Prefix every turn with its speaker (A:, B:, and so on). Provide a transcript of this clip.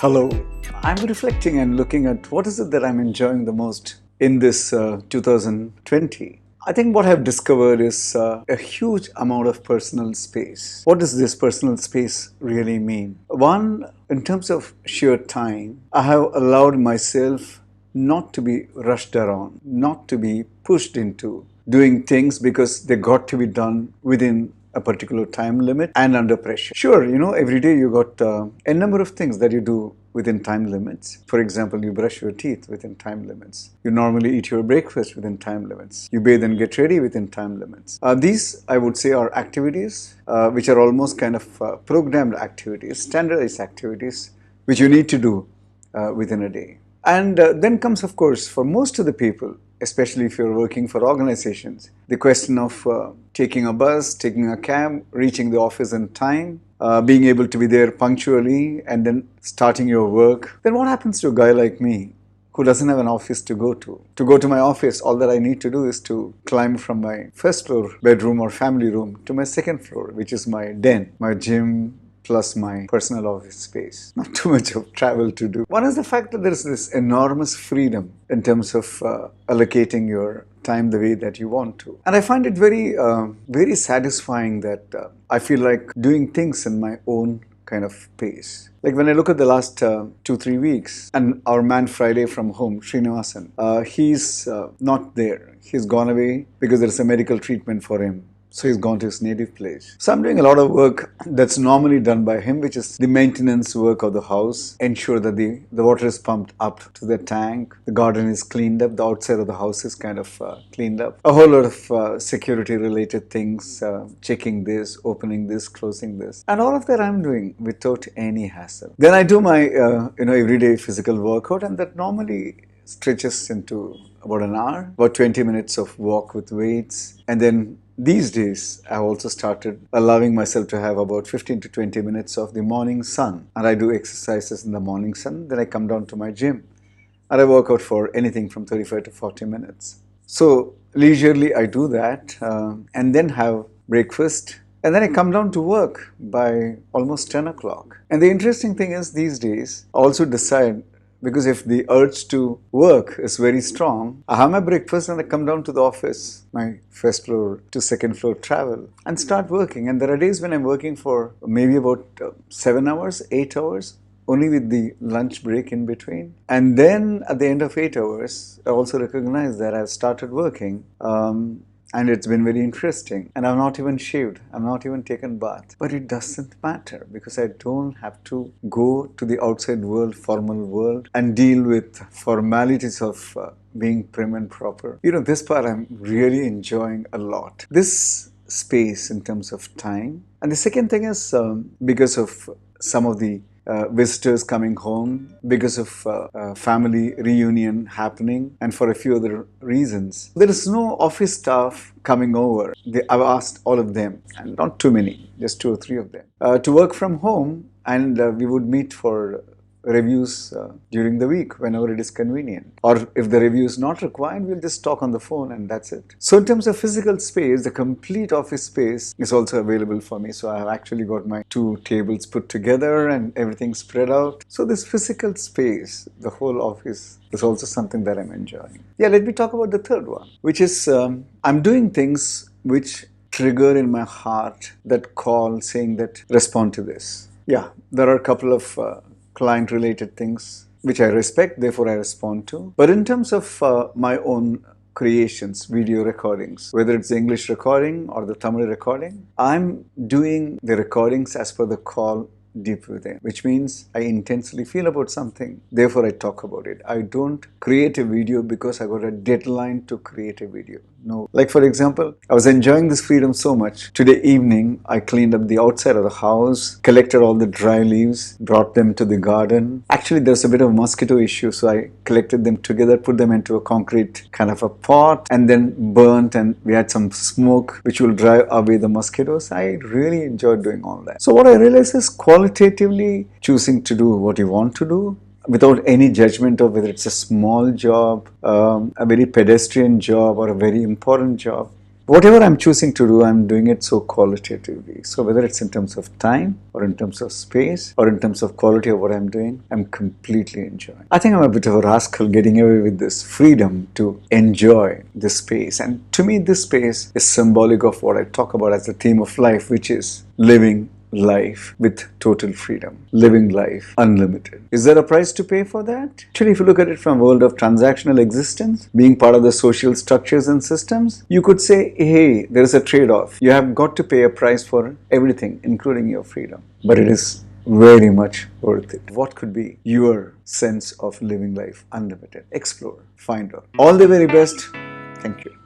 A: Hello. I'm reflecting and looking at what is it that I'm enjoying the most in this 2020. I think what I've discovered is a huge amount of personal space. What does this personal space really mean? One, in terms of sheer time, I have allowed myself not to be rushed around, not to be pushed into doing things because they got to be done within a particular time limit and under pressure. Sure, every day you got a number of things that you do within time limits. For example, you brush your teeth within time limits. You normally eat your breakfast within time limits. You bathe and get ready within time limits. These, I would say, are activities which are almost kind of programmed activities, standardized activities, which you need to do within a day. And then comes, of course, for most of the people, especially if you're working for organizations, the question of taking a bus, taking a cab, reaching the office in time, being able to be there punctually, and then starting your work. Then what happens to a guy like me who doesn't have an office to go to? To go to my office, all that I need to do is to climb from my first floor bedroom or family room to my second floor, which is my den, my gym, plus my personal office space. Not too much of travel to do. One is the fact that there is this enormous freedom in terms of allocating your time the way that you want to. And I find it very satisfying that I feel like doing things in my own kind of pace. Like when I look at the last 2-3 weeks, and our man Friday from home, Srinivasan, he's not there. He's gone away because there's a medical treatment for him. So he's gone to his native place. So I'm doing a lot of work that's normally done by him, which is the maintenance work of the house, ensure that the water is pumped up to the tank, the garden is cleaned up, the outside of the house is kind of cleaned up. A whole lot of security related things, checking this, opening this, closing this. And all of that I'm doing without any hassle. Then I do my everyday physical workout, and that normally stretches into about an hour, about 20 minutes of walk with weights. And then these days, I've also started allowing myself to have about 15 to 20 minutes of the morning sun. And I do exercises in the morning sun. Then I come down to my gym and I work out for anything from 35 to 40 minutes. So leisurely, I do that and then have breakfast. And then I come down to work by almost 10 o'clock. And the interesting thing is these days, I also decide, because if the urge to work is very strong, I have my breakfast and I come down to the office, my first floor to second floor travel, and start working. And there are days when I'm working for maybe about 7 hours, 8 hours, only with the lunch break in between. And then at the end of 8 hours, I also recognize that I've started working. And it's been very interesting. And I've not even shaved. I've not even taken bath. But it doesn't matter because I don't have to go to the outside world, formal world, and deal with formalities of being prim and proper. This part I'm really enjoying a lot. This space in terms of time. And the second thing is because of some of the visitors coming home, because of family reunion happening, and for a few other reasons. There is no office staff coming over. I've asked all of them, and not too many, just 2 or 3 of them, to work from home, and we would meet for reviews during the week whenever it is convenient. Or if the review is not required, we'll just talk on the phone and that's it. So in terms of physical space, the complete office space is also available for me. So I have actually got my 2 tables put together and everything spread out. So this physical space, the whole office, is also something that I'm enjoying. Yeah, let me talk about the third one, which is I'm doing things which trigger in my heart that call saying that respond to this. Yeah, there are a couple of client-related things which I respect, therefore I respond to. But in terms of my own creations, video recordings, whether it's the English recording or the Tamil recording, I'm doing the recordings as per the call deep within, which means I intensely feel about something, therefore I talk about it. I don't create a video because I got a deadline to create a video. No. Like for example, I was enjoying this freedom so much. Today evening, I cleaned up the outside of the house, collected all the dry leaves, brought them to the garden. Actually, there's a bit of mosquito issue, so I collected them together, put them into a concrete kind of a pot, and then burnt, and we had some smoke which will drive away the mosquitoes. I really enjoyed doing all that. So what I realized is qualitatively choosing to do what you want to do, without any judgment of whether it's a small job, a very pedestrian job, or a very important job. Whatever I'm choosing to do, I'm doing it so qualitatively. So whether it's in terms of time or in terms of space or in terms of quality of what I'm doing, I'm completely enjoying. I think I'm a bit of a rascal getting away with this freedom to enjoy this space. And to me, this space is symbolic of what I talk about as the theme of life, which is living life with total freedom, living life unlimited. Is there a price to pay for that? Actually, if you look at it from a world of transactional existence, being part of the social structures and systems, you could say, hey, there is a trade-off. You have got to pay a price for everything, including your freedom. But it is very much worth it. What could be your sense of living life unlimited? Explore, find out. All the very best. Thank you.